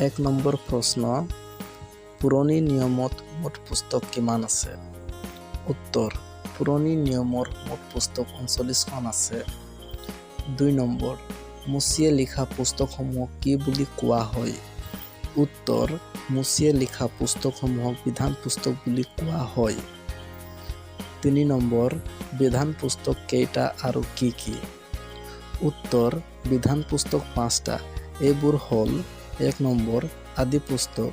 1 number প্ৰশ্ন পুৰণি নিয়মত মুঠ পুস্তক কিমান আছে? উত্তৰ পুৰণি নিয়মৰ মুঠ পুস্তক 39খন আছে। 2 নম্বৰ মুচিয়ে লিখা পুস্তকসমূহক কি বুলি কোৱা হয়? উত্তৰ মুচিয়ে লিখা পুস্তকসমূহক বিধান পুস্তক বুলি কোৱা হয়। 3 নম্বৰ বিধান পুস্তক কেইটা আৰু কি কি? উত্তৰ বিধান পুস্তক 5টা। এইবোৰ হ'ল 1 নম্বৰ আদি পুস্তক,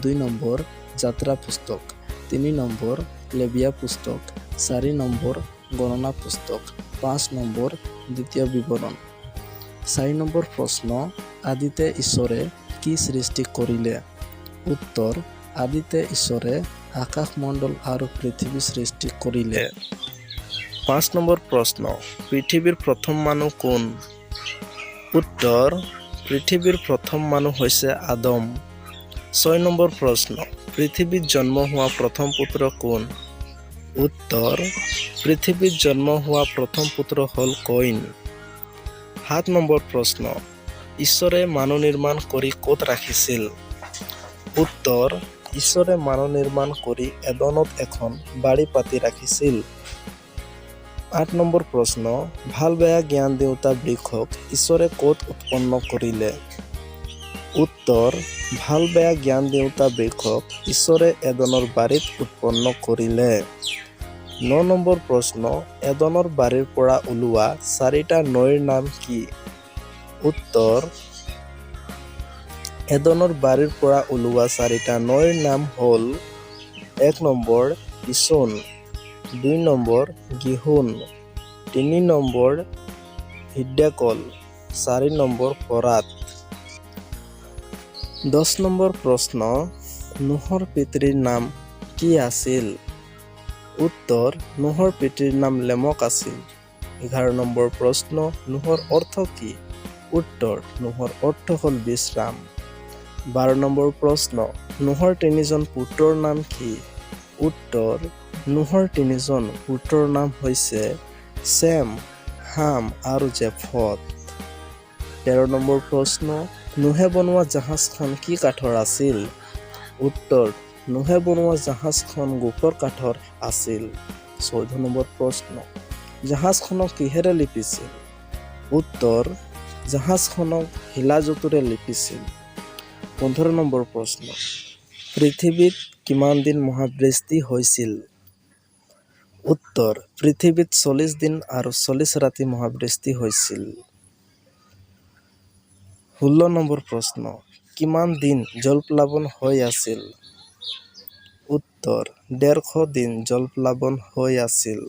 2 নম্বৰ যাত্ৰা পুস্তক, 3 নম্বৰ লেবিয়া পুস্তক, 4 নম্বৰ গণনা পুস্তক, 5 নম্বৰ দ্বিতীয় বিৱৰণ। 4 নম্বৰ প্ৰশ্ন আদিতে ঈশ্বৰে কি সৃষ্টি কৰিলে? উত্তৰ আদিতে ঈশ্বৰে আকাশমণ্ডল আৰু পৃথিৱী সৃষ্টি কৰিলে। 5 নম্বৰ প্ৰশ্ন পৃথিৱীৰ প্ৰথম মানুহ কোন? উত্তৰ পৃথিৱীৰ প্ৰথম মানুহ হৈছে আদম। 6 নম্বৰ প্ৰশ্ন পৃথিৱীত জন্ম হোৱা প্ৰথম পুত্ৰ কোন? উত্তৰ পৃথিৱীত জন্ম হোৱা প্ৰথম পুত্ৰ হ'ল কইন। 7 নম্বৰ প্ৰশ্ন ঈশ্বৰে মানুহ নিৰ্মাণ কৰি ক'ত ৰাখিছিল? উত্তৰ ঈশ্বৰে মানুহ নিৰ্মাণ কৰি এডনত এখন বাৰী পাতি ৰাখিছিল। 8 নম্বৰ প্ৰশ্ন ভাল বেয়া জ্ঞান দিওঁতা বৃক্ষক ঈশ্বৰে ক'ত উৎপন্ন কৰিলে? উত্তৰ ভাল বেয়া জ্ঞান দিওঁতা বৃক্ষক ঈশ্বৰে এডনৰ বাৰীত উৎপন্ন কৰিলে। 9 নম্বৰ প্ৰশ্ন এডনৰ বাৰীৰ পৰা ওলোৱা 4টা নৈৰ নাম কি? উত্তৰ এডনৰ বাৰীৰ পৰা ওলোৱা 4টা নৈৰ নাম হ'ল 1 number Kishon, 2 number Gihon, 3 number Hiddekel, 4 number Phrat. 10 number প্ৰশ্ন নোহৰ পিতৃৰ নাম কি আছিল? উত্তৰ নোহৰ পিতৃৰ নাম লেমক আছিল। 11 নম্বৰ প্ৰশ্ন নোহৰ অৰ্থ কি? উত্তৰ নোহৰ অৰ্থ হ'ল বিশ্ৰাম। 12 নম্বৰ প্ৰশ্ন নোহৰ 3জন পুত্ৰৰ নাম কি? উত্তৰ নোহৰ 3জন পুত্ৰৰ নাম হৈছে চেম, হাম আৰু জেফত। 13 নম্বৰ প্ৰশ্ন নোহে বনোৱা জাহাজখন কি কাঠৰ আছিল? উত্তৰ নোহে বনোৱা জাহাজখন গোফৰ কাঠৰ আছিল। 14 নম্বৰ প্ৰশ্ন জাহাজখনক কিহেৰে লিপিছিল? উত্তৰ জাহাজখনক শিলাজোঁটোৰে লিপিছিল। 15 নম্বৰ প্ৰশ্ন পৃথিৱীত কিমান দিন মহাবৃষ্টি হৈছিল? উত্তৰ পৃথিৱীত 40 দিন আৰু 40 ৰাতি মহাবৃষ্টি হৈছিল। 16 নম্বৰ প্ৰশ্ন কিমান দিন জলপ্লাবন হৈ আছিল? উত্তৰ 150 দিন জলপ্লাবন হৈ আছিল।